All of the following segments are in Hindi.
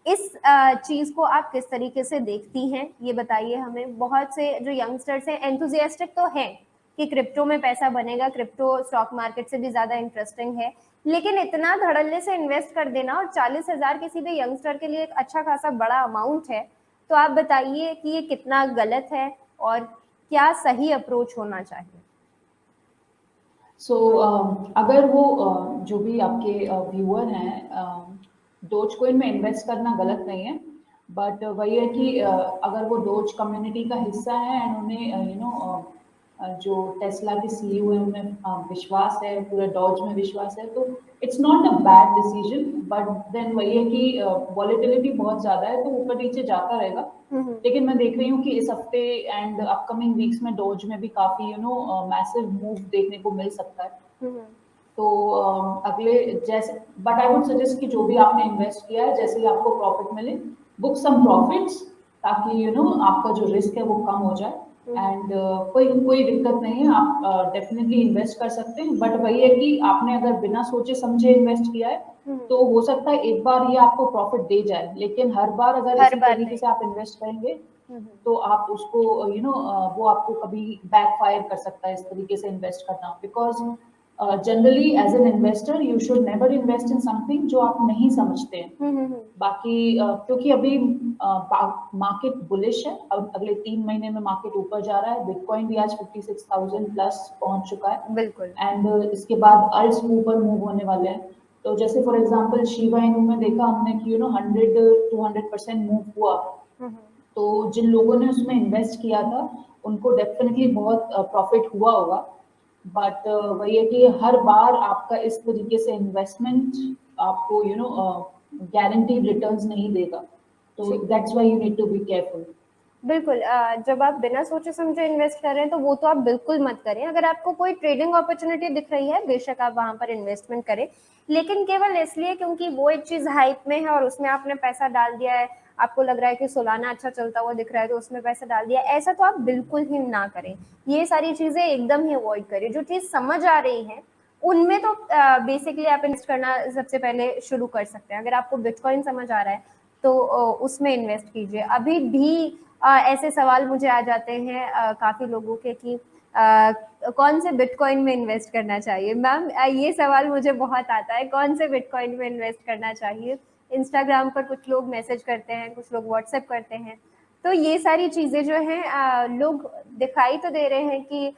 इस चीज को आप किस तरीके से देखती हैं, ये बताइए हमें। बहुत से जो यंगस्टर्स हैं एंथुजियास्टिक तो हैं कि क्रिप्टो में पैसा बनेगा, क्रिप्टो स्टॉक मार्केट से भी ज्यादा इंटरेस्टिंग है, लेकिन इतना धड़ल्ले से इन्वेस्ट कर देना, और 40,000 किसी भी यंगस्टर के लिए एक अच्छा खासा बड़ा अमाउंट है, तो आप बताइए कि ये कितना गलत है और क्या सही अप्रोच होना चाहिए। सो अगर वो जो भी आपके व्यूअर हैं, डोज कोइन में इन्वेस्ट करना गलत नहीं है, बट वही है कि अगर वो डोज कम्युनिटी का हिस्सा है एंड उन्हें जो टेस्ला के सीईओ है उन्हें विश्वास है, पूरा डॉज में विश्वास है, तो it's not a bad decision. But then वही है कि वॉलेटिलिटी बहुत ज्यादा है तो ऊपर नीचे जाता रहेगा। लेकिन मैं देख रही हूँ कि इस हफ्ते एंड अपकमिंग वीक्स में डोज में भी काफी मैसिव मूव देखने को मिल सकता है। तो अगले जैसे बट आई वुड सजेस्ट कि जो भी आपने इन्वेस्ट किया है, जैसे ही आपको प्रॉफिट मिले, बुक सम प्रॉफिट्स, ताकि आपका जो रिस्क है वो कम हो जाए। एंड कोई कोई दिक्कत नहीं है, आप डेफिनेटली इन्वेस्ट कर सकते हैं। बट वही है कि आपने अगर बिना सोचे समझे इन्वेस्ट किया है तो हो सकता है एक बार ये आपको प्रॉफिट दे जाए, लेकिन हर बार अगर हर इसी बार तरीके नहीं। से आप इन्वेस्ट करेंगे तो आप उसको वो आपको कभी बैकफायर कर सकता है इस तरीके से इन्वेस्ट करना। Because generally as an investor you should never invest in something जो आप नहीं समझते हैं। बाकी क्योंकि अभी मार्केट बुलिश है, अब अगले 3 महीने में मार्केट ऊपर जा रहा है। बिटकॉइन भी आज 56,000 प्लस पहुंच चुका है। बिल्कुल। एंड इसके बाद अल्ट्स ऊपर मूव होने वाले हैं। तो जैसे फॉर एग्जांपल शिबा इनू में देखा हमने कि 100-200% मूव हुआ। तो जिन लोगों ने उसमें इन्वेस्ट किया था उनको डेफिनेटली बहुत प्रॉफिट हुआ होगा। बट वही है कि हर बार आपका इस तरीके से इन्वेस्टमेंट आपको गारंटीड रिटर्न्स नहीं देगा। तो that's why you need to be careful. बिल्कुल, जब आप बिना सोचे समझे इन्वेस्ट कर रहे हैं तो वो तो आप बिल्कुल मत करें। अगर आपको कोई ट्रेडिंग अपॉर्चुनिटी दिख रही है, बेशक आप वहां पर इन्वेस्टमेंट करें, लेकिन केवल इसलिए क्योंकि वो एक चीज हाइप में है और उसमें आपने पैसा डाल दिया है, आपको लग रहा है कि सोलाना अच्छा चलता हुआ दिख रहा है तो उसमें पैसा डाल दिया, ऐसा तो आप बिल्कुल ही ना करें। ये सारी चीजें एकदम ही अवॉइड करें। जो चीज समझ आ रही है उनमें तो बेसिकली आप इन्वेस्ट करना सबसे पहले शुरू कर सकते हैं। अगर आपको बिटकॉइन समझ आ रहा है तो उसमें इन्वेस्ट कीजिए। अभी भी ऐसे सवाल मुझे आ जाते हैं काफी लोगों के कि कौन से बिटकॉइन में इन्वेस्ट करना चाहिए। मैम, ये सवाल मुझे बहुत आता है, कौन से बिटकॉइन में इन्वेस्ट करना चाहिए। इंस्टाग्राम पर कुछ लोग मैसेज करते हैं, कुछ लोग व्हाट्सएप करते हैं। तो ये सारी चीजें जो हैं लोग दिखाई तो दे रहे हैं कि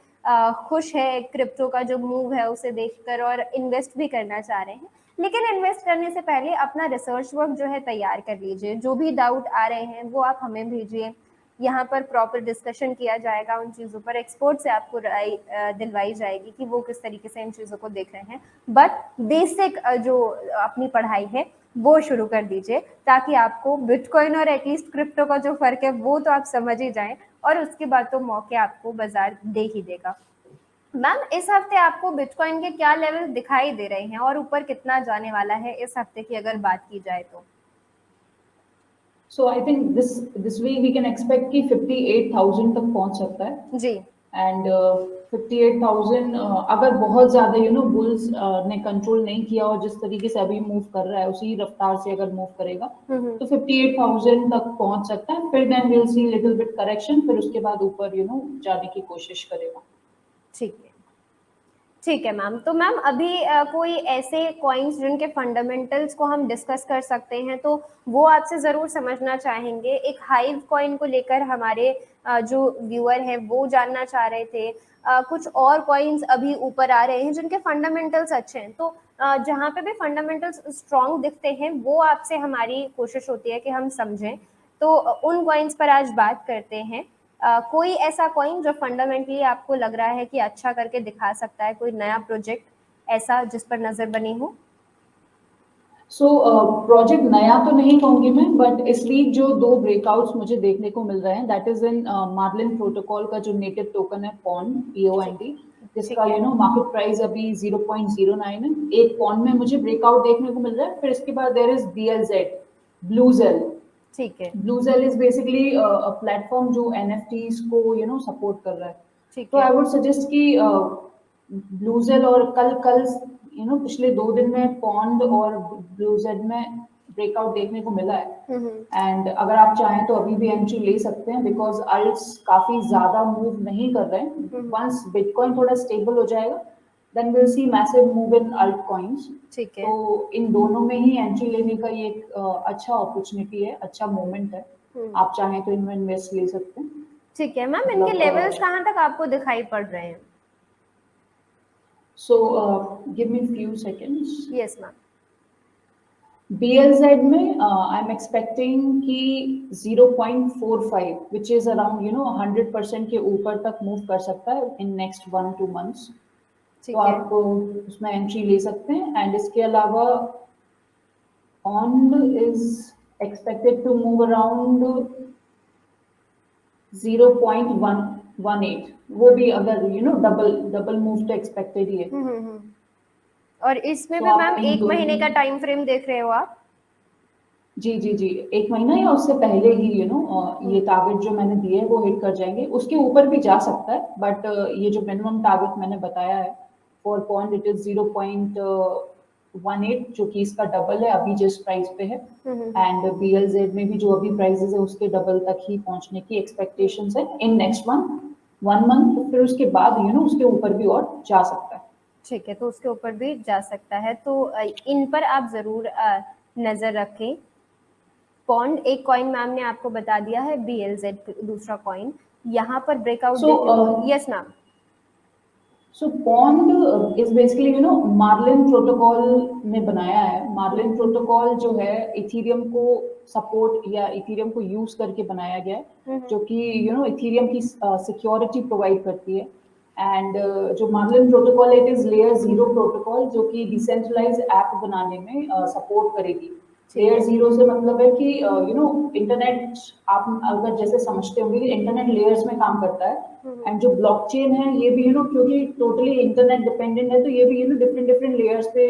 खुश है क्रिप्टो का जो मूव है उसे देखकर और इन्वेस्ट भी करना चाह रहे हैं, लेकिन इन्वेस्ट करने से पहले अपना रिसर्च वर्क जो है तैयार कर लीजिए। जो भी डाउट आ रहे हैं वो आप हमें भेजिए, यहाँ पर प्रॉपर डिस्कशन किया जाएगा उन चीज़ों पर, एक्सपर्ट से आपको राय दिलवाई जाएगी कि वो किस तरीके से इन चीज़ों को देख रहे हैं। बट बेसिक जो अपनी पढ़ाई है वो शुरू कर दीजिए, ताकि आपको बिटकॉइन और एटलीस्ट क्रिप्टो का जो फर्क है वो तो आप समझ ही जाएं, और उसके बाद तो मौके आपको बाजार दे ही देगा। मैम, इस हफ्ते आपको बिटकॉइन के क्या लेवल दिखाई दे रहे हैं और ऊपर कितना जाने वाला है इस हफ्ते की अगर बात की जाए तो? So I think this week we can expect कि 58,000 तक पहुंच सकता है। जी। एंड 58,000 अगर बहुत ज्यादा बुल्स ने कंट्रोल नहीं किया और जिस तरीके से अभी मूव कर रहा है उसी रफ्तार से अगर मूव करेगा तो 58,000 तक पहुंच सकता है। फिर then will see little bit correction, फिर उसके बाद ऊपर जाने की कोशिश करेगा। ठीक है, ठीक है मैम। तो मैम अभी कोई ऐसे कॉइन्स जिनके फंडामेंटल्स को हम डिस्कस कर सकते हैं तो वो आपसे ज़रूर समझना चाहेंगे। एक हाइव कॉइन को लेकर हमारे जो व्यूअर हैं वो जानना चाह रहे थे। कुछ और कॉइन्स अभी ऊपर आ रहे हैं जिनके फंडामेंटल्स अच्छे हैं, तो जहाँ पे भी फंडामेंटल्स स्ट्रॉन्ग दिखते हैं वो आपसे हमारी कोशिश होती है कि हम समझें। तो उन कॉइन्स पर आज बात करते हैं। कोई ऐसा कॉइन जो फंडामेंटली आपको लग रहा है कि अच्छा करके दिखा सकता है, कोई नया प्रोजेक्ट ऐसा जिस पर नजर बनी हो? सो प्रोजेक्ट नया तो नहीं कहूंगी मैं, बट इस वीक जो 2 ब्रेकआउट्स मुझे देखने को मिल रहे हैं, that is in Marlin protocol का जो नेटिव टोकन है पॉन्ड POND, जिसका ठीक है। मार्केट प्राइस अभी 0.09 है। एक पॉन्ड में मुझे ब्रेकआउट देखने को मिल रहा है। फिर इसके बाद देयर इज BLZ, ब्लूजेल। ठीक है। ब्लूजेल इज बेसिकली अ प्लेटफॉर्म जो NFTs को सपोर्ट कर रहा है। ठीक तो है। आई वुड सजेस्ट कि ब्लूजेल और कल कल पिछले 2 दिन में पॉन्ड और ब्लूजेल में ब्रेकआउट देखने को मिला है। एंड अगर आप चाहें तो अभी भी एंट्री ले सकते हैं, बिकॉज अल्ट्स काफी ज्यादा मूव नहीं कर रहे हैं। वंस बिटकॉइन थोड़ा स्टेबल हो जाएगा, then will see massive move in alt coins. ठीक है। तो इन दोनों में ही एंट्री लेने का ये एक अच्छा अपॉर्चुनिटी है, अच्छा मोमेंट है। आप चाहें तो इनमें इन्वेस्ट ले सकते हैं। ठीक है मैम, इनके लेवल्स कहाँ तक आपको दिखाई पड़ रहे हैं? So give me few seconds. Yes ma'am. BLZ में आई एम एक्सपेक्टिंग कि 0.45 विच इज अराउंड 100% के ऊपर तक मूव कर सकता है इन नेक्स्ट 1-2 मंथ्स। तो आप उसमें एंट्री ले सकते हैं। एंड इसके अलावा pond is expected to move around 0.118, वो भी अगर डबल मूव तो एक्सपेक्टेड ही है। और इसमें तो भी आप मैम इन 1 दोनों महीने में- का टाइम फ्रेम देख रहे हो आप? जी जी जी, 1 महीना या उससे पहले ही ये टारगेट जो मैंने दिए है वो हिट कर जाएंगे। उसके ऊपर भी जा सकता है, बट ये जो मिनिमम टारगेट मैंने बताया है फॉर पॉइंट, इट इज 0.18, जो कि इसका डबल है अभी जिस प्राइस पे है। एंड BLZ में भी जो अभी प्राइसेस है उसके डबल तक ही पहुंचने की एक्सपेक्टेशंस है इन नेक्स्ट 1 मंथ। तो फिर उसके बाद उसके ऊपर भी और जा सकता है। ठीक है, तो उसके ऊपर भी जा सकता है, तो इन पर आप जरूर नजर रखें। पॉन्ड एक कॉइन मैम ने आपको बता दिया है, BLZ दूसरा कॉइन, यहाँ पर breakout yes ma'am. So pond is basically Marlin protocol ने बनाया है। मार्लिन प्रोटोकॉल जो है इथेरियम को सपोर्ट या इथेरियम को यूज करके बनाया गया है, जो कि इथेरियम की सिक्योरिटी प्रोवाइड करती है। एंड जो मार्लिन प्रोटोकॉल है, इट इज लेयर 0 प्रोटोकॉल, जो कि डिसेंट्रलाइज ऐप बनाने में सपोर्ट करेगी। लेयर 0 से मतलब है कि इंटरनेट, आप अगर जैसे समझते होंगे कि इंटरनेट लेयर्स में काम करता है। एंड जो ब्लॉकचेन है ये भी क्योंकि टोटली इंटरनेट डिपेंडेंट है, तो ये भी डिफरेंट डिफरेंट लेयर्स पे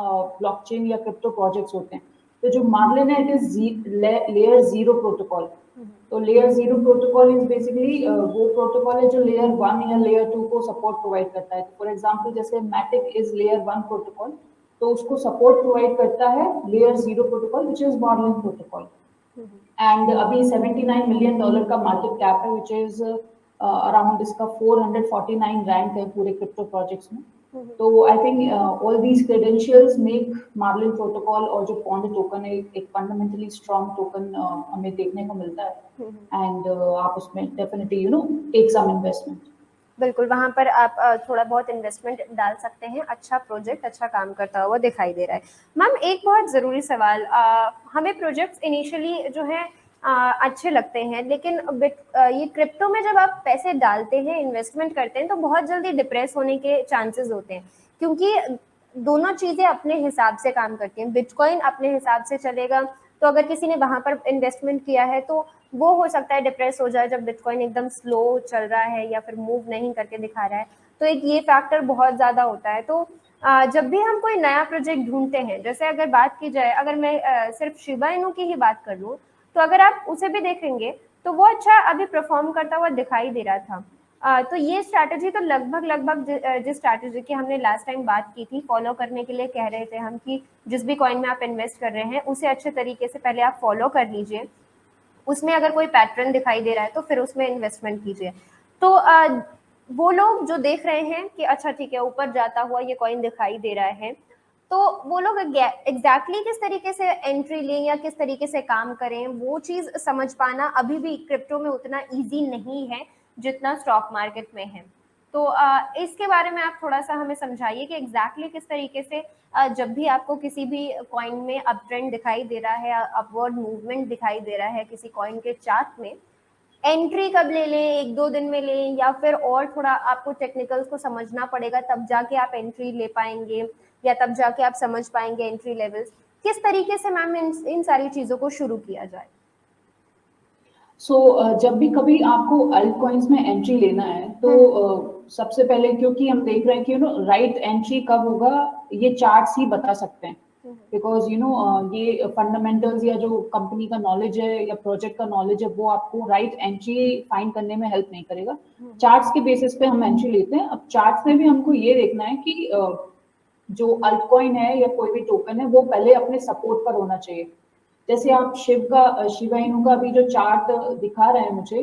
ब्लॉकचेन या क्रिप्टो प्रोजेक्ट्स होते हैं। तो जो मार्लिन है, इट इज लेयर 0 प्रोटोकॉल। तो लेयर 0 प्रोटोकॉल इज बेसिकली वो प्रोटोकॉल है जो लेयर 1 या लेयर 2 को सपोर्ट प्रोवाइड करता है। फॉर एग्जाम्पल जैसे मैटिक इज लेयर 1 प्रोटोकॉल, तो उसको सपोर्ट प्रोवाइड करता है layer 0 protocol which is Marlin protocol. And अभी $79 मिलियन का मार्केट कैप है, विच इज अराउंड इसका 449 रैंक है पूरे क्रिप्टो प्रोजेक्ट्स में। तो I think all these credentials make Marlin protocol और जो पॉन्ड टोकन है एक फंडामेंटली स्ट्रॉन्ग टोकन हमें देखने को मिलता है। एंड आप उसमें डेफिनेटली टेक सम इन्वेस्टमेंट। बिल्कुल, वहाँ पर आप थोड़ा बहुत इन्वेस्टमेंट डाल सकते हैं। अच्छा प्रोजेक्ट अच्छा काम करता हुआ दिखाई दे रहा है। मैम एक बहुत ज़रूरी सवाल, हमें प्रोजेक्ट्स इनिशियली जो है अच्छे लगते हैं, लेकिन ये क्रिप्टो में जब आप पैसे डालते हैं, इन्वेस्टमेंट करते हैं, तो बहुत जल्दी डिप्रेस होने के चांसेस होते हैं, क्योंकि दोनों चीज़ें अपने हिसाब से काम करती हैं। बिटकॉइन अपने हिसाब से चलेगा, तो अगर किसी ने वहाँ पर इन्वेस्टमेंट किया है तो वो हो सकता है डिप्रेस हो जाए जब बिटकॉइन एकदम स्लो चल रहा है या फिर मूव नहीं करके दिखा रहा है। तो एक ये फैक्टर बहुत ज़्यादा होता है। तो जब भी हम कोई नया प्रोजेक्ट ढूंढते हैं, जैसे अगर बात की जाए, अगर मैं सिर्फ शिबा इनू की ही बात कर लूँ, तो अगर आप उसे भी देखेंगे तो वो अच्छा अभी परफॉर्म करता हुआ दिखाई दे रहा था। तो ये स्ट्रैटेजी तो लगभग जिस स्ट्रैटेजी की हमने लास्ट टाइम बात की थी, फॉलो करने के लिए कह रहे थे हम कि जिस भी कॉइन में आप इन्वेस्ट कर रहे हैं उसे अच्छे तरीके से पहले आप फॉलो कर लीजिए। उसमें अगर कोई पैटर्न दिखाई दे रहा है तो फिर उसमें इन्वेस्टमेंट कीजिए। तो वो लोग जो देख रहे हैं कि अच्छा ठीक है, ऊपर जाता हुआ ये कॉइन दिखाई दे रहा है, तो वो लोग एग्जैक्टली किस तरीके से एंट्री लें या किस तरीके से काम करें, वो चीज़ समझ पाना अभी भी क्रिप्टो में उतना ईजी नहीं है जितना स्टॉक मार्केट में है। तो इसके बारे में आप थोड़ा सा हमें समझाइए कि एग्जैक्टली किस तरीके से जब भी आपको किसी भी कॉइन में अप ट्रेंड दिखाई दे रहा है, अपवर्ड मूवमेंट दिखाई दे रहा है किसी कॉइन के चार्ट में, एंट्री कब ले लें, 1-2 दिन में लें, या फिर और थोड़ा आपको टेक्निकल्स को समझना पड़ेगा तब जाके आप एंट्री ले पाएंगे, या तब जाके आप समझ पाएंगे एंट्री लेवल्स? किस तरीके से मैम इन सारी चीज़ों को शुरू किया जाए? सो जब भी कभी आपको अल्ट कॉइन्स में एंट्री लेना है तो सबसे पहले, क्योंकि हम देख रहे हैं कि राइट एंट्री कब होगा ये चार्ट्स ही बता सकते हैं। बिकॉज ये फंडामेंटल्स या जो कंपनी का नॉलेज है या प्रोजेक्ट का नॉलेज है वो आपको राइट एंट्री फाइंड करने में हेल्प नहीं करेगा। चार्ट्स के बेसिस पे हम एंट्री लेते हैं। अब चार्ट्स में भी हमको ये देखना है कि जो अल्ट कॉइन है या कोई भी टोकन है वो पहले अपने सपोर्ट पर होना चाहिए। जैसे आप शिबा इनू का भी जो चार्ट दिखा रहे हैं मुझे,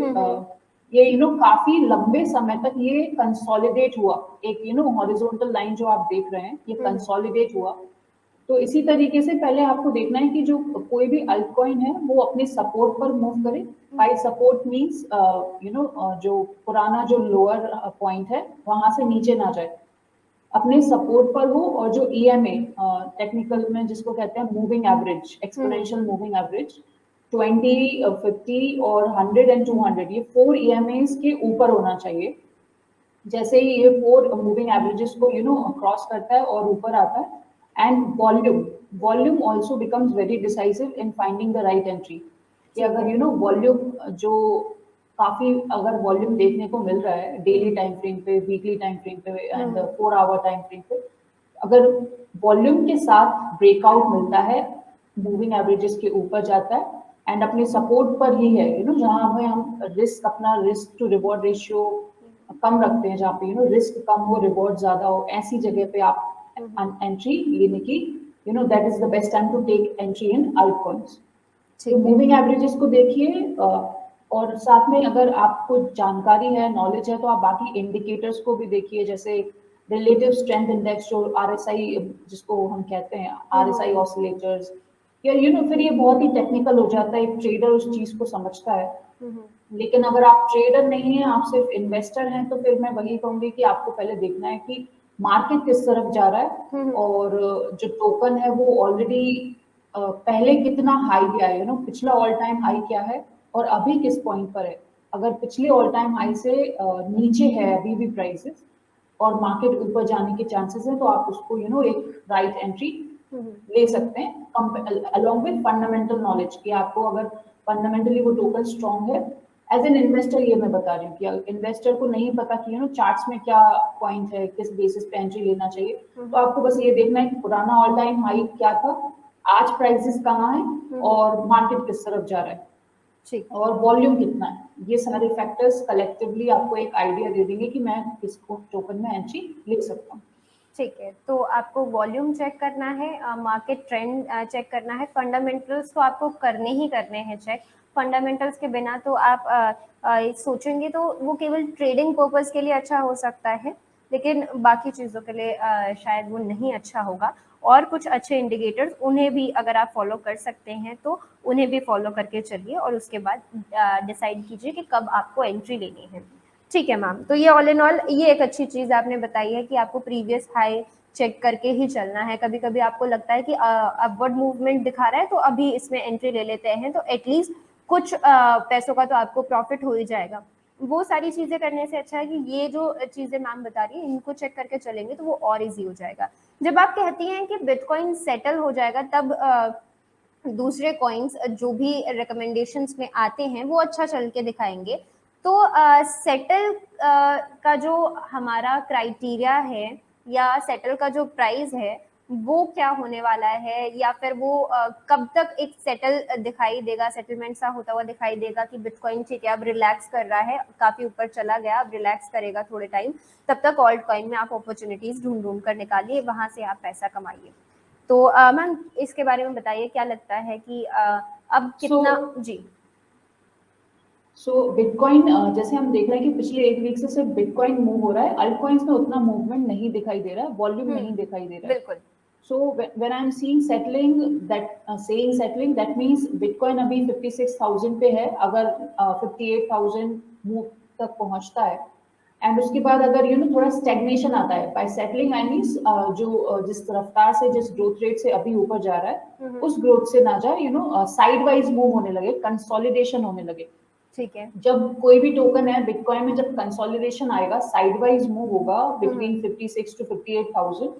ये काफी लंबे समय तक ये कंसोलिडेट हुआ, एक हॉरिजॉन्टल लाइन जो आप देख रहे हैं ये कंसोलिडेट हुआ। तो इसी तरीके से पहले आपको देखना है कि जो कोई भी अल्ट कॉइन है वो अपने सपोर्ट पर मूव करे। बाय सपोर्ट मींस जो पुराना जो लोअर पॉइंट है वहां से नीचे ना जाए, अपने सपोर्ट पर हो, और जो ईएमए टेक्निकल में जिसको कहते हैं moving average, exponential moving average 20, 50 और 100 एंड 200, ये 4 ईएमएस के ऊपर होना चाहिए। जैसे ही ये 4 मूविंग एवरेजेस को क्रॉस करता है और ऊपर आता है, and volume also becomes very decisive in finding the right entry. कि अगर वॉल्यूम जो काफी अगर वॉल्यूम देखने को मिल रहा है डेली टाइम फ्रेम पे, वीकली टाइम फ्रेम पे एंड 4 आवर टाइम फ्रेम पे, अगर वॉल्यूम के साथ ब्रेकआउट मिलता है, मूविंग एवरेजेस के ऊपर जाता है एंड अपने सपोर्ट पर ही है, जहां पे हम अपना रिस्क टू रिवॉर्ड रेशियो कम रखते हैं, जहाँ पे रिस्क कम हो रिवॉर्ड ज्यादा हो, ऐसी जगह पे आप एंट्री लेने की that is the best time to take entry in alt coins. तो मूविंग एवरेजेस को देखिए, और साथ में अगर आपको जानकारी है, नॉलेज है, तो आप बाकी इंडिकेटर्स को भी देखिए, जैसे रिलेटिव स्ट्रेंथ इंडेक्स जो आरएसआई जिसको हम कहते हैं, आरएसआई ऑसिलेटर्स, या फिर ये बहुत ही टेक्निकल हो जाता है, एक ट्रेडर उस चीज को समझता है। लेकिन अगर आप ट्रेडर नहीं है, आप सिर्फ इन्वेस्टर हैं, तो फिर मैं वही कहूंगी कि आपको पहले देखना है कि मार्केट किस तरफ जा रहा है, और जो टोकन है वो ऑलरेडी पहले कितना हाई गया है, पिछला ऑल टाइम हाई क्या है और अभी किस पॉइंट पर है। अगर पिछले ऑल टाइम हाई से नीचे है अभी भी प्राइसेस और मार्केट ऊपर जाने के चांसेस है, तो आप उसको एक राइट एंट्री ले सकते हैं अलॉन्ग विद फंडामेंटल नॉलेज, कि आपको अगर फंडामेंटली वो टोकन स्ट्रॉन्ग है। एज एन इन्वेस्टर ये मैं बता रही हूँ कि इन्वेस्टर को नहीं पता कि चार्ट्स में क्या पॉइंट है, किस बेसिस पे एंट्री लेना चाहिए, तो आपको बस ये देखना है कि पुराना ऑल टाइम हाई क्या था, आज प्राइसेस कहाँ है और मार्केट किस तरफ जा रहा है और वॉल्यूम कितना है। ये सारे फैक्टर्स कलेक्टिवली आपको एक आइडिया दे देंगे कि मैं किस टोकन में एंट्री ले सकता हूँ। ठीक है, तो आपको वॉल्यूम चेक करना है, मार्केट ट्रेंड चेक करना है, फंडामेंटल्स तो आपको करने ही करने हैं चेक। फंडामेंटल्स के बिना तो आप सोचेंगे तो वो केवल ट्रेडिंग पर्पस के लिए अच्छा हो सकता है, लेकिन बाकी चीज़ों के लिए शायद वो नहीं अच्छा होगा। और कुछ अच्छे इंडिकेटर्स उन्हें भी अगर आप फॉलो कर सकते हैं तो उन्हें भी फॉलो करके चलिए, और उसके बाद डिसाइड कीजिए कि कब आपको एंट्री लेनी है। ठीक है मैम, तो ये ऑल इन ऑल ये एक अच्छी चीज़ आपने बताई है कि आपको प्रीवियस हाई चेक करके ही चलना है। कभी कभी आपको लगता है कि अपवर्ड मूवमेंट दिखा रहा है तो अभी इसमें एंट्री ले लेते हैं, तो एटलीस्ट कुछ पैसों का तो आपको प्रॉफिट हो ही जाएगा। वो सारी चीज़ें करने से अच्छा है कि ये जो चीज़ें मैम बता रही है इनको चेक करके चलेंगे तो वो और ईजी हो जाएगा। जब आप कहती हैं कि बिटकॉइन सेटल हो जाएगा, तब दूसरे कॉइन्स जो भी रिकमेंडेशंस में आते हैं वो अच्छा चल के दिखाएंगे। तो सेटल का जो हमारा क्राइटेरिया है या सेटल का जो प्राइस है वो क्या होने वाला है, या फिर वो कब तक एक सेटल दिखाई देगा, सेटलमेंट सा होता हुआ दिखाई देगा कि बिटकॉइन ठीक है अब रिलैक्स कर रहा है, काफी ऊपर चला गया, अब रिलैक्स करेगा थोड़े टाइम, तब तक ऑल्ट कॉइन में आप अपॉर्चुनिटीज ढूंढ कर निकालिए, वहां से आप पैसा कमाइए। तो मैम इसके बारे में बताइए, क्या लगता है कि अब कितना जी। बिटकॉइन जैसे हम देख रहे हैं कि पिछले एक वीक से सिर्फ बिटकॉइन मूव हो रहा है, अल्ट कॉइन्स में उतना मूवमेंट नहीं दिखाई दे रहा है, वॉल्यूम नहीं दिखाई दे रहा है। बिल्कुल। So when I'm seeing settling, saying settling, that means Bitcoin अभी 56,000 पे है, अगर 58,000 मूव तक पहुंचता है एंड उसके बाद अगर थोड़ा स्टेगनेशन आता है, बाय सेटलिंग आई मीन्स जो जिस रफ्तार से, जिस ग्रोथ रेट से अभी ऊपर जा रहा है उस ग्रोथ से ना जाए, साइड वाइज मूव होने लगे, कंसोलिडेशन होने लगे। ठीक है, जब कोई भी टोकन है बिटकॉइन में, जब कंसोलिडेशन आएगा, साइड वाइज मूव होगा बिटवीन 56 टू 58,000,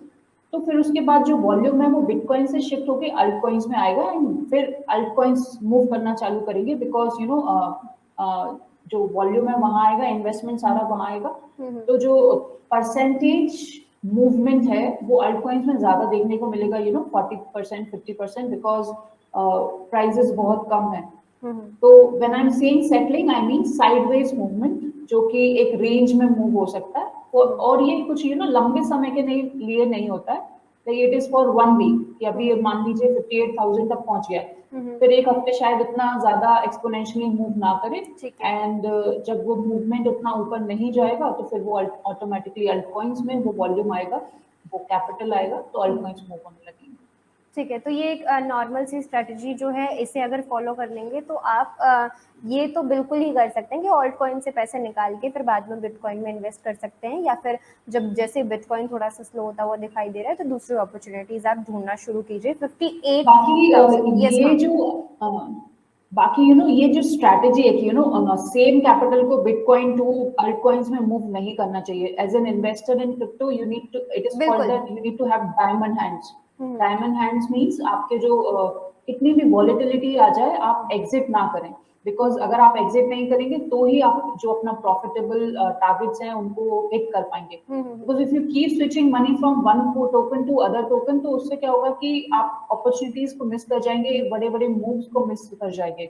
तो फिर उसके बाद जो वॉल्यूम है वो बिटकॉइन से शिफ्ट होकर अल्ट कॉइन्स में आएगा एंड फिर अल्ट कॉइन्स मूव करना चालू करेंगे, बिकॉज जो वॉल्यूम है वहां आएगा, इन्वेस्टमेंट सारा वहां आएगा, तो जो परसेंटेज मूवमेंट है वो अल्ट कॉइन्स में ज्यादा देखने को मिलेगा, 40%, 50%, बिकॉज प्राइजेस बहुत कम है। तो when I am saying settling, I mean sideways movement, जो कि एक रेंज में मूव हो सकता है, और ये कुछ लंबे समय के लिए नहीं होता है, इट इज फॉर 1 वीक, कि अभी मान लीजिए 58,000 तक पहुंच गया, फिर एक हफ्ते शायद इतना ज्यादा एक्सपोनेंशियली मूव ना करे, ठीक है। एंड जब वो मूवमेंट उतना ऊपर नहीं जाएगा तो फिर वो ऑटोमेटिकली अल्ट कॉइन्स में वो वॉल्यूम आएगा, वो कैपिटल आएगा, तो अल्ट कॉइन्स मूव होने लगेंगे। ठीक है, तो ये एक नॉर्मल सी स्ट्रैटेजी जो है, इसे अगर फॉलो कर लेंगे तो आप ये तो बिल्कुल ही कर सकते हैं कि ऑल्ट कॉइन से पैसे निकाल के फिर बाद में बिटकॉइन में इन्वेस्ट कर सकते हैं, या फिर जब जैसे बिटकॉइन थोड़ा सा स्लो होता हुआ दिखाई दे रहा है तो दूसरी अपॉर्चुनिटीज आप ढूंढना शुरू कीजिए। बाकी 58,000, यस ये मैम। जो बाकी ये जो स्ट्रैटेजी है कि सेम कैपिटल को बिटकॉइन टू अल्ट कॉइन्स में मूव नहीं करना चाहिए। As an investor in crypto you need to, it is called बिल्कुल। That you need to have diamond hands. Diamond hands means आपके जो कितनी भी वॉलेटिलिटी आ जाए आप एग्जिट ना करें, बिकॉज अगर आप एग्जिट नहीं करेंगे तो ही आप जो अपना प्रॉफिटेबल टारगेट्स हैं उनको हिट कर पाएंगे। Because if you keep switching money from one token to other token, तो उससे क्या होगा कि आप अपॉर्चुनिटीज को मिस कर जाएंगे, बड़े बड़े मूव्स को मिस कर जाएंगे।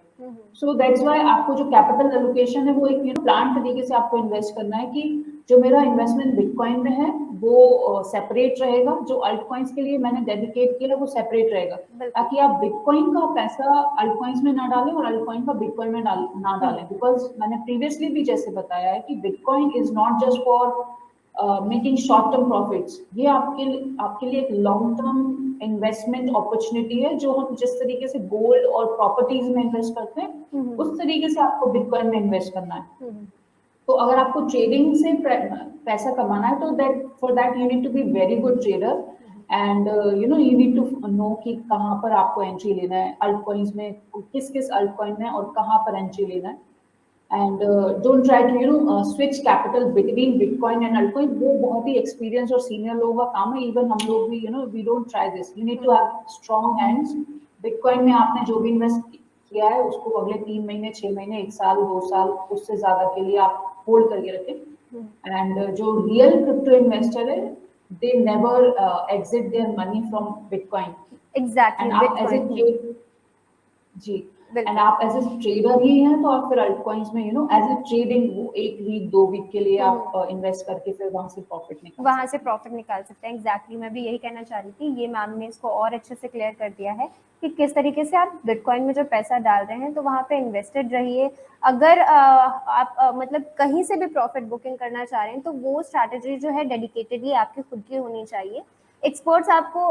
सो दैट्स वाई आपको जो कैपिटल एलोकेशन है वो एक प्लान तरीके से आपको इन्वेस्ट करना है कि जो मेरा इन्वेस्टमेंट बिटकॉइन में है वो सेपरेट रहेगा, जो अल्ट कॉइन्स के लिए मैंने डेडिकेट किया है वो सेपरेट रहेगा, ताकि आप बिटकॉइन का पैसा अल्ट कॉइन्स में ना डालें और अल्ट कॉइन का बिटकॉइन में ना डालें। बिकॉज मैंने प्रीवियसली भी जैसे बताया है कि bitcoin is not just for making short term profits, ये आपके लिए एक लॉन्ग टर्म इन्वेस्टमेंट अपॉर्चुनिटी है। जो हम जिस तरीके से गोल्ड और प्रॉपर्टीज में इन्वेस्ट करते हैं उस तरीके से आपको बिटकॉइन में इन्वेस्ट करना है। तो अगर आपको ट्रेडिंग से पैसा कमाना है तो that for that you need to be very good trader, and you need to know कि कहाँ पर आपको एंट्री लेना है अल्ट कॉइन्स में, किस किस अल्ट कॉइन में और कहाँ पर एंट्री लेना है। And don't try to switch capital between bitcoin and altcoin, वो बहुत ही एक्सपीरियंस और सीनियर लोगों का काम है। इवन हम लोग भी we don't try this, you need to have strong hands. Bitcoin में आपने जो भी इन्वेस्ट किया है उसको अगले 3 महीने 6 महीने 1 साल 2 साल उससे ज्यादा के लिए आप होल्ड करके रखें। एंड जो रियल क्रिप्टो इन्वेस्टर है they never exit their money from bitcoin. Exactly, and आप एज ए जी, एंड आप एज ए ट्रेडर ही हैं तो आप फिर अल्ट कॉइन्स में एज ए ट्रेडिंग वो 1 वीक 2 वीक के लिए आप इन्वेस्ट करके फिर वहां से प्रॉफिट निकाल सकते हैं। एग्जैक्टली, मैं भी यही कहना चाह रही थी। ये मैम ने इसको और अच्छे से क्लियर कर दिया है कि किस तरीके से आप बिटकॉइन में जो पैसा डाल रहे हैं तो वहाँ पे इन्वेस्टेड रहिए। अगर आप मतलब कहीं से भी प्रॉफिट बुकिंग करना चाह रहे हैं तो वो स्ट्रैटेजी जो है डेडिकेटेडली आपकी खुद की होनी चाहिए। एक्सपर्ट्स आपको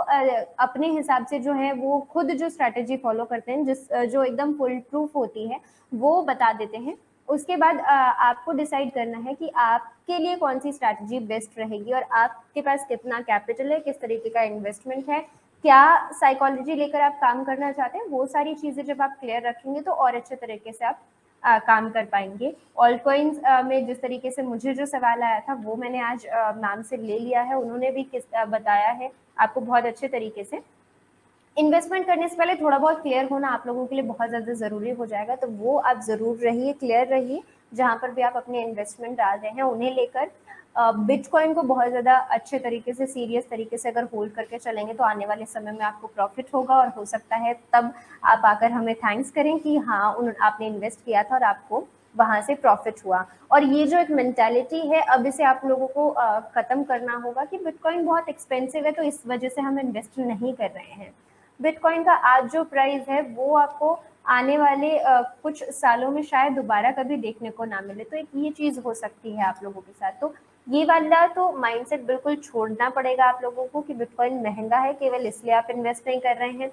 अपने हिसाब से जो है वो खुद जो स्ट्रैटेजी फॉलो करते हैं जो एकदम फुल प्रूफ होती है वो बता देते हैं। उसके बाद आपको डिसाइड करना है कि आपके लिए कौन सी स्ट्रैटेजी बेस्ट रहेगी और आपके पास कितना कैपिटल है, किस तरीके का इन्वेस्टमेंट है, क्या साइकोलॉजी लेकर आप काम करना चाहते हैं। वो सारी चीज़ें जब आप क्लियर रखेंगे तो और अच्छे तरीके से आप काम कर पाएंगे। ऑल्ट कॉइन्स में जिस तरीके से मुझे जो सवाल आया था वो मैंने आज मैम से ले लिया है, उन्होंने भी बताया है आपको बहुत अच्छे तरीके से। इन्वेस्टमेंट करने से पहले थोड़ा बहुत क्लियर होना आप लोगों के लिए बहुत ज़्यादा ज़रूरी हो जाएगा, तो वो आप ज़रूर रहिए, क्लियर रहिए जहाँ पर भी आप अपने इन्वेस्टमेंट डाल रहे हैं उन्हें लेकर। बिटकॉइन को बहुत ज़्यादा अच्छे तरीके से सीरियस तरीके से अगर होल्ड करके चलेंगे तो आने वाले समय में आपको प्रॉफिट होगा और हो सकता है तब आप आकर हमें थैंक्स करें कि हाँ आपने इन्वेस्ट किया था और आपको वहाँ से प्रॉफिट हुआ। और ये जो एक मेंटालिटी है अब इसे आप लोगों को ख़त्म करना होगा कि बिटकॉइन बहुत एक्सपेंसिव है तो इस वजह से हम इन्वेस्ट नहीं कर रहे हैं। बिटकॉइन का आज जो प्राइस है वो आपको आने वाले कुछ सालों में शायद दोबारा कभी देखने को ना मिले, तो एक ये चीज़ हो सकती है आप लोगों के साथ। तो ये वाला तो माइंडसेट बिल्कुल छोड़ना पड़ेगा आप लोगों को कि बिटकॉइन महंगा है केवल इसलिए आप इन्वेस्ट नहीं कर रहे हैं,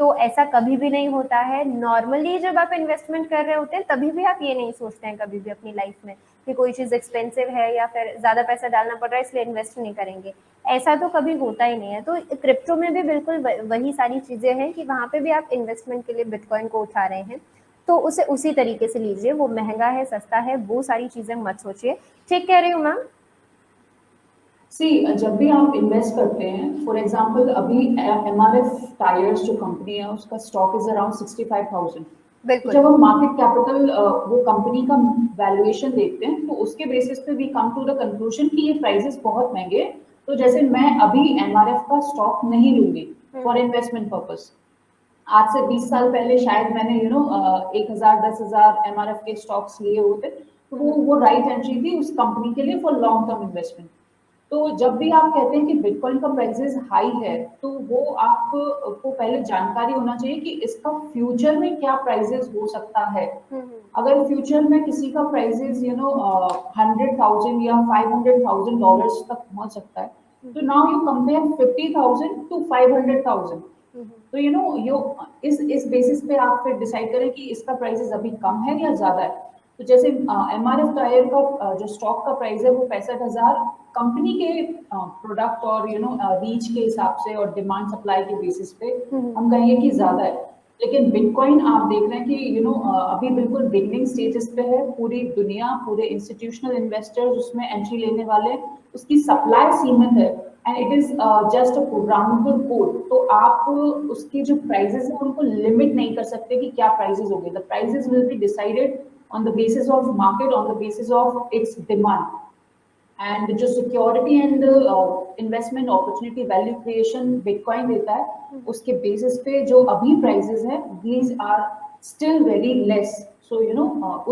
तो ऐसा कभी भी नहीं होता है। नॉर्मली जब आप इन्वेस्टमेंट कर रहे होते हैं तभी भी आप ये नहीं सोचते हैं कभी भी अपनी लाइफ में कि कोई चीज़ एक्सपेंसिव है या फिर ज़्यादा पैसा डालना पड़ रहा है इसलिए इन्वेस्ट नहीं करेंगे, ऐसा तो कभी होता ही नहीं है। तो क्रिप्टो में भी बिल्कुल वही सारी चीज़ें हैं कि वहाँ पे भी आप इन्वेस्टमेंट के लिए बिटकॉइन को उठा रहे हैं तो उसे उसी तरीके से लीजिए। वो महंगा है सस्ता है वो सारी चीज़ें मत सोचिए। ठीक कह रही हूँ मैम? जब भी आप इन्वेस्ट करते हैं, फॉर एग्जांपल अभी MRF टायर्स जो कंपनी है उसका स्टॉक इज अराउंड 65,000। तो जब हम मार्केट कैपिटल वो कंपनी का वैल्यूएशन देखते हैं तो उसके बेसिस पे we come to the conclusion कि ये प्राइसेस बहुत महंगे, तो जैसे मैं अभी MRF का स्टॉक नहीं लूंगी फॉर इन्वेस्टमेंट पर्पस। आज से 20 साल पहले शायद मैंने 1,000 10,000 MRF के स्टॉक्स लिए होते, तो वो राइट एंट्री थी उस कंपनी के लिए फॉर लॉन्ग टर्म इन्वेस्टमेंट। तो जब भी आप कहते हैं कि बिटकॉइन का प्राइसेस हाई है, तो वो आपको पहले जानकारी होना चाहिए कि इसका फ्यूचर में क्या प्राइसेस हो सकता है। अगर फ्यूचर में किसी का प्राइसेस 100,000 या $500,000 तक पहुंच सकता है, तो नाउ यू कंपेयर 50,000 टू 500,000। तो यो इस बेसिस पे आप फिर डिसाइड करें कि इसका प्राइसेस अभी कम है या ज्यादा है। तो जैसे MRF टायर का जो स्टॉक का प्राइस है वो 65,000 कंपनी के प्रोडक्ट और रीच के हिसाब से और डिमांड सप्लाई के बेसिस पे हम कहेंगे कि ज्यादा है। लेकिन बिटकॉइन आप देख रहे हैं कि अभी बिल्कुल बिगनिंग स्टेजेस पे है। पूरी दुनिया, पूरे इंस्टीट्यूशनल इन्वेस्टर्स उसमें एंट्री लेने वाले हैं। उसकी सप्लाई सीमित है and it is just a programmable code. तो आप उसके जो प्राइजेस है उनको लिमिट नहीं कर सकते कि क्या प्राइजेस होंगे। The prices will be decided on the basis of market, on the basis of its demand। And जो security and investment opportunity value creation bitcoin देता है, उसके बेसिस पे जो अभी प्राइसेस है these are still very less. So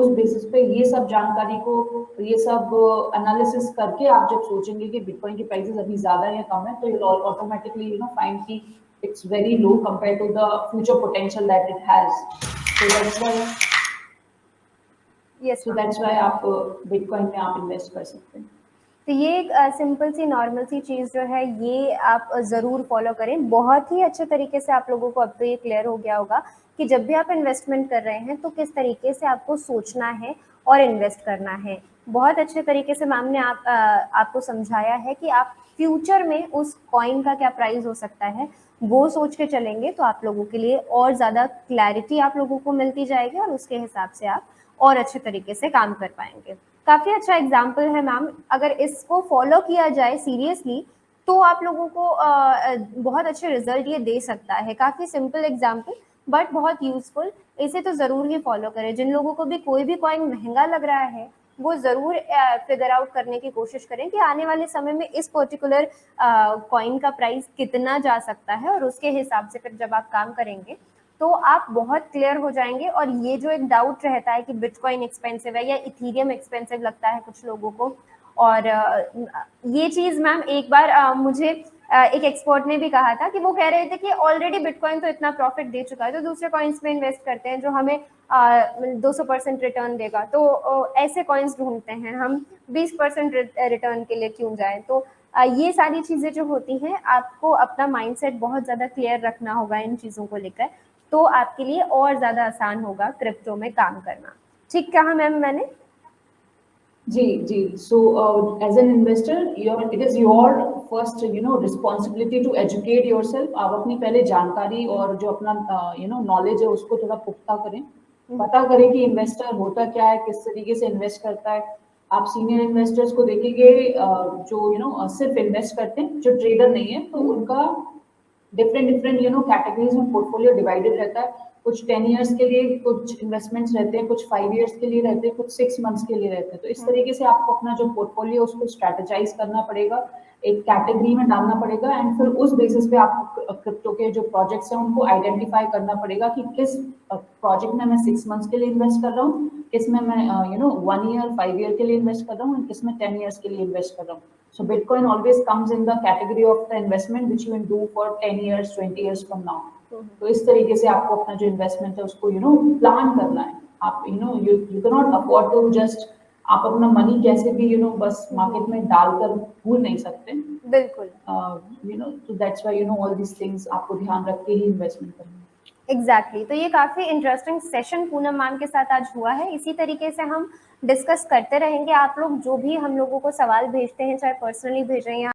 उस बेसिस पे ये सब जानकारी को, ये सब एनालिसिस करके आप जब सोचेंगे कि बिटकॉइन की प्राइसेस अभी ज्यादा या कम है, तो यू विल ऑटोमेटिकली फाइंड कि it's very low compare to the future potential that it has. So that's why आप बिटकॉइन में आप इन्वेस्ट कर सकते हैं। तो ये एक सिंपल सी नॉर्मल सी चीज़ जो है ये आप ज़रूर फॉलो करें। बहुत ही अच्छे तरीके से आप लोगों को अब तो ये क्लियर हो गया होगा कि जब भी आप इन्वेस्टमेंट कर रहे हैं तो किस तरीके से आपको सोचना है और इन्वेस्ट करना है। बहुत अच्छे तरीके से मैम ने आपको समझाया है कि आप फ्यूचर में उस कॉइन का क्या प्राइस हो सकता है वो सोच के चलेंगे तो आप लोगों के लिए और ज़्यादा क्लैरिटी आप लोगों को मिलती जाएगी और उसके हिसाब से आप और अच्छे तरीके से काम कर पाएंगे। काफ़ी अच्छा एग्जाम्पल है मैम। अगर इसको फॉलो किया जाए सीरियसली तो आप लोगों को बहुत अच्छे रिजल्ट ये दे सकता है। काफ़ी सिंपल एग्जाम्पल बट बहुत यूजफुल। इसे तो ज़रूर ही फॉलो करें। जिन लोगों को भी कोई भी कॉइन महंगा लग रहा है वो ज़रूर फिगर आउट करने की कोशिश करें कि आने वाले समय में इस पर्टिकुलर कॉइन का प्राइस कितना जा सकता है और उसके हिसाब से फिर जब आप काम करेंगे तो आप बहुत क्लियर हो जाएंगे। और ये जो एक डाउट रहता है कि बिटकॉइन एक्सपेंसिव है या इथीरियम एक्सपेंसिव लगता है कुछ लोगों को, और ये चीज़ मैम एक बार मुझे एक एक्सपर्ट ने भी कहा था कि वो कह रहे थे कि ऑलरेडी बिटकॉइन तो इतना प्रॉफिट दे चुका है तो दूसरे कॉइन्स में इन्वेस्ट करते हैं जो हमें 200% रिटर्न देगा। तो ऐसे कॉइन्स ढूंढते हैं हम, 20% रिटर्न के लिए क्यों जाए। तो ये सारी चीज़ें जो होती हैं आपको अपना माइंडसेट बहुत ज़्यादा क्लियर रखना होगा इन चीज़ों को लेकर, तो आपके लिए और ज़्यादा आसान होगा क्रिप्टो में काम करना। ठीक कहा मैम मैंने? जी जी। So as an investor it is your first responsibility to educate yourself. आप अपनी पहले जानकारी और जो अपना नॉलेज है उसको थोड़ा पुख्ता करें। पता करें कि इन्वेस्टर होता क्या है, किस तरीके से इन्वेस्ट करता है। आप सीनियर इन्वेस्टर्स को देखेंगे जो सिर्फ इन्वेस्ट करते हैं, जो ट्रेडर नहीं है, तो उनका डिफरेंट डिफरेंट कैटेगरीज में पोर्टफोलियो डिवाइडेड रहता है। कुछ 10 इयर्स के लिए कुछ इन्वेस्टमेंट्स रहते हैं, कुछ 5 इयर्स के लिए रहते हैं, कुछ 6 मंथ्स के लिए रहते हैं। तो इस तरीके से आपको अपना जो पोर्टफोलियो उसको स्ट्रेटेजाइज करना पड़ेगा, एक कैटेगरी में डालना पड़ेगा एंड फिर उस बेसिस पे आपको क्रिप्टो के जो प्रोजेक्ट्स हैं उनको आइडेंटिफाई करना पड़ेगा कि किस प्रोजेक्ट में मैं 6 मंथ्स के लिए इन्वेस्ट कर रहा हूँ, किस में मैं 1 ईयर 5 ईयर के लिए इन्वेस्ट कर रहा हूँ, किस में 10 इयर्स के लिए इन्वेस्ट कर रहा हूँ। So Bitcoin always comes in the category of the investment which you will do for 10 years, 20 years from now. तो इस तरीके से आपको अपना जो इन्वेस्टमेंट है उसको प्लान करना है। आप you can not afford to just आप अपना मनी कैसे भी बस मार्केट में डालकर भूल नहीं सकते। बिल्कुल। तो that's why all these things आपको ध्यान रख के ही इन्वेस्टमेंट करनी है। एग्जैक्टली। तो ये काफ़ी इंटरेस्टिंग सेशन पूनम मैम के साथ आज हुआ है। इसी तरीके से हम डिस्कस करते रहेंगे। आप लोग जो भी हम लोगों को सवाल भेजते हैं, चाहे पर्सनली भेजें या